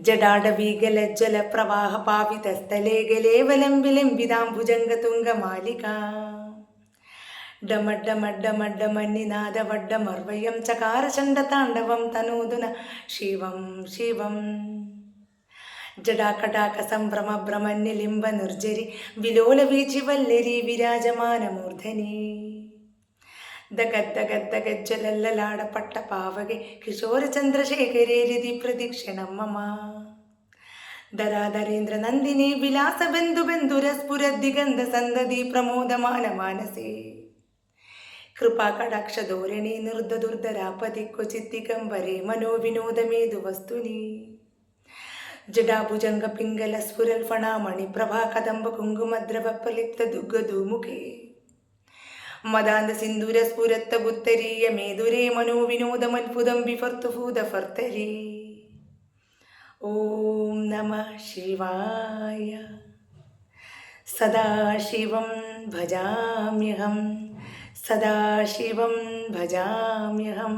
ജടാടവീഗലജ്വല പ്രവാഹ പാവിതസ്ഥലേ ഗലേവലം വിലംബിതാംബുജംഗതുംഗമാലികാ ഡമഡമഡമഡമന്നിനാദവഡമർവയം ചകാരചണ്ഡതാണ്ഡവം തനൂതുന ശിവം ശിവം ജടാകടാക സംഭ്രമ ഭ്രമന്യലിംബ നിർജരി വിലോല വീചി വല്ലരി വിരാജമാനമൂർധനി ദഗദ്ദഗദ്ദഗജ്ജലല്ലലാടപട്ട പാവകെ കിശോര ചന്ദ്രശേഖരേ രതി പ്രദക്ഷിണം മമ ധരാധരേന്ദ്ര നന്ദിനി വിലാസ ബന്ധു ബന്ധുരസ്ഫുരദ്ദിഗന്ധ സന്തതി പ്രമോദമാന മാനസേ കൃപാകടാക്ഷധോരണി നിർദ്ദുർധരാപതി ക്വചിത്തികംബരേ മനോവിനോദമേതു വസ്തുനി ജഡാഭുജംഗ പിംഗല സ്ഫുരൽ ഫണാമണി പ്രഭാ കദംബ കുങ്കുമദ്രവ പ്രലിപ്ത ദുഗ്ഗധൂമുഖേ മദാന്ത സിന്ദൂര സ്ഫുരത്ത ബുദ്ധരീയ മേതുരേ മനോവിനോദമത്ഭുതം വിഫർത്തുഭൂതഫർത്തരീ ഓം നമഃ ശിവായ സദാശിവം ഭജാമ്യഹം സദാശിവം ഭജാമ്യഹം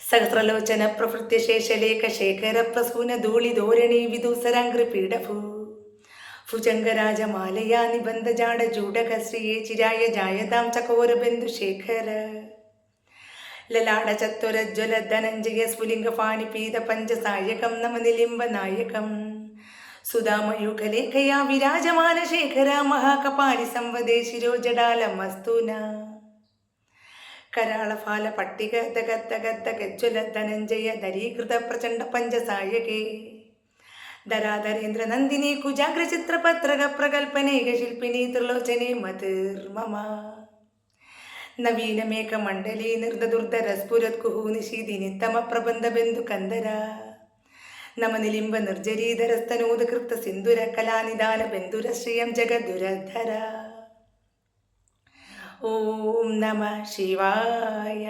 സഹസ്രലോചന പ്രഭൃത്യശേഷലേഖ ശേഖര പ്രസൂന ധൂളിധോരണി വിദൂസരാംഘ്രിപീഠഭൂ ഭുജംഗരാജമാലയാ നിബന്ധജാടജൂടക ശ്രീയേ ചിരായ ജായതാം ചകോരബന്ധുശേഖര ലലാടചത്വരജ്വല ധനഞ്ജയ സ്ഫുലിംഗപാണി പീത പഞ്ചസായകം നമനിലിംബ നായകം സുധാമയൂഖലേഖയാ വിരാജമാന ശേഖര മഹാകപാലി സംവദേ ശിരോജടാലമസ്തുന കരാളഫാല പട്ടിക ദഗദ്ദഗദ്ദഗജ്വല ധനഞ്ജയ ധരീകൃത പ്രചണ്ഡ പഞ്ചസായകേ ധരാധരേന്ദ്ര നന്ദിനി കുജാഗ്രചിത്രപത്രക പ്രകൽപ്പനൈക ശില്പിനി ത്രിലോചനെ മതിർമമ നവീനമേഘമണ്ഡലീ നിർദ്ദുർധരസ്ഫുരത് കുഹു നിശീദിനി തമ പ്രബന്ധ ബന്ധു കന്ദര നമനിലിംബ നിർജരീധരസ്തനോദകൃപ്ത സിന്ദുര കലാനിദാന ബന്ധുര ശ്രിയം ജഗദ്ദുരധര ഓം നമഃ ശിവായ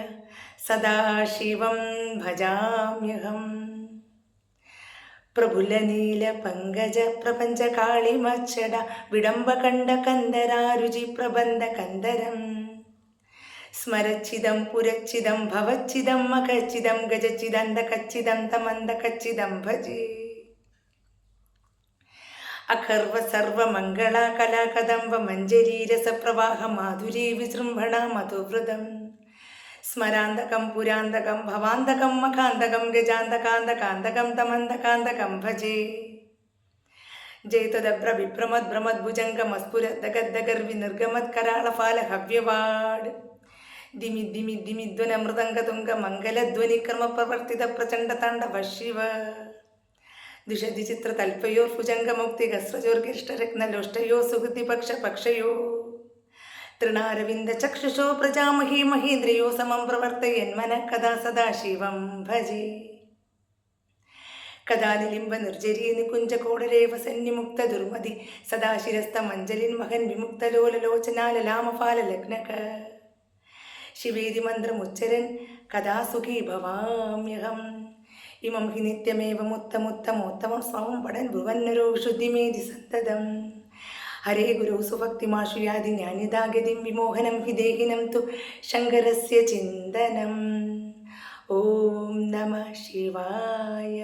സദാശിവം ഭജാമ്യഹം പ്രഫുല്ലനീല പങ്കജ പ്രപഞ്ച കാളിമച്ചട വിടംബകണ്ഠ കന്ദരാരുചി പ്രബന്ധ കന്ദരം സ്മരച്ചിദം പുരച്ചിദം ഭവച്ചിദം മഖച്ചിദം ഗജച്ചിദന്ത കച്ചിദം തമന്ത കച്ചിദം ഭജേ അഖർവ സർവമംഗള കലാകദംബ മഞ്ജരീ രസപ്രവാഹ മാധുരീ വിജൃംഭണ മധുവൃതം സ്മരാന്തകം പുരാന്തകം ഭവാന്തകം മഖാന്തകം ഗജാന്തകാന്തകാന്തകം തമന്തകാന്തകം ഭജേ ജയതദഭ്ര വിഭ്രമദ് ഭ്രമദ്ഭുജംഗമസ്ഫുരദ്ദഗദ്ദഗർവി നിർഗമത്കരാളഫാല ഹവ്യവാഡ് ദിമി ദിമി ദിമിധ്വന മൃദംഗതുംഗ മംഗലധ്വനി ക്രമപ്രവർത്തിത പ്രചണ്ഡ താണ്ഡവ ശിവ ദിശതി ചിത്ര തൽപയോർ ഭുജംഗമുക്തികസ്രജോർഗിഷ്ടരത്നലോഷ്ടയോ സുഹൃതിപക്ഷ പക്ഷയോ തൃണാരവിന്ദ ചക്ഷുഷോ പ്രജാമഹീ മഹീന്ദ്രിയോ സമം പ്രവർത്തയന്മന കഥാ സദാശിവം ഭജേ കഥാനിലിംബ നിർജരീ നികുഞ്ചകോടരേവ സന്നിമുക്ത ദുർമതി സദാശിരസ്ത മഞ്ജലിൻ മഹൻ വിമുക്തലോലലോചനാലലാമഫാല ലഗ്നക ശിവേതി മന്ത്രമുച്ചരൻ കഥാ സുഖീ ഭവാമ്യഹം ഇമം ഹി നിത്യമേവമുത്തമുത്തമോത്തമം സ്വം പടൻ ഭുവന്നരോ വിശുദ്ധിമേതി സന്തതം ഹരേ ഗുരു സുഭക്തിമാശു യാതി ജ്ഞാനിതാഗതിം വിമോഹനം ഹി ദേഹിനം തു ശങ്കരസ്യ ചിന്തനം ഓം നമഃ ശിവായ.